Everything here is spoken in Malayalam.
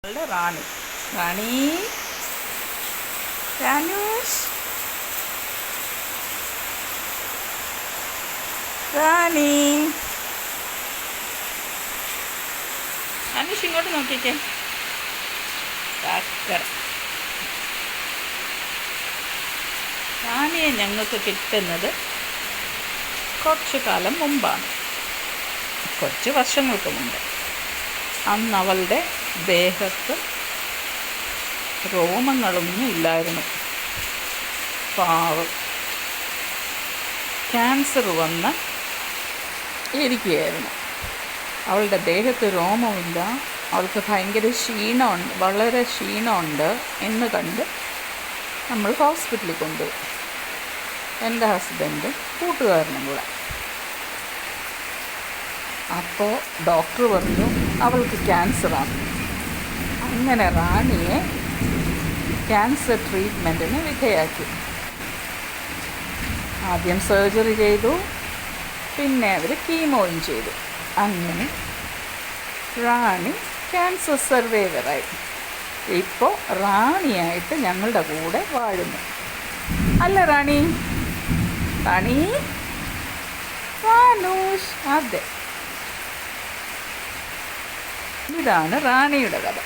അവളുടെ റാണി റാണി രാനൂഷ് റാണി രാനൂഷ് ഇങ്ങോട്ട് നോക്കിക്കേ. റാണിയെ ഞങ്ങൾക്ക് കിട്ടുന്നത് കുറച്ചു കാലം മുമ്പാണ്, കുറച്ച് വർഷങ്ങൾക്ക് മുമ്പ്. അന്ന് അവളുടെ ദേഹത്ത് രോമങ്ങളൊന്നും ഇല്ലായിരുന്നു. പാവം ക്യാൻസർ വന്ന് ഇരിക്കുകയായിരുന്നു. അവളുടെ ദേഹത്ത് രോമമില്ല, അവൾക്ക് ഭയങ്കര ക്ഷീണമുണ്ട്, വളരെ ക്ഷീണമുണ്ട് എന്ന് കണ്ട് നമ്മൾ ഹോസ്പിറ്റലിൽ കൊണ്ടുപോയി. എൻ്റെ ഹസ്ബൻഡും കൂട്ടുകാരനും കൂടെ. അപ്പോൾ ഡോക്ടർ പറഞ്ഞു അവൾക്ക് ക്യാൻസറാണ്. അങ്ങനെ റാണിയെ ക്യാൻസർ ട്രീറ്റ്മെൻറ്റിന് വിധേയാക്കി. ആദ്യം സർജറി ചെയ്തു, പിന്നെ അവർ കീമോയും ചെയ്തു. അങ്ങനെ റാണി ക്യാൻസർ സർവൈവറായി. ഇപ്പോൾ റാണിയായിട്ട് ഞങ്ങളുടെ കൂടെ വാഴുന്നു. അല്ല റാണി റാണി റാനൂഷ്. അതെ, ഇതാണ് റാണിയുടെ കഥ.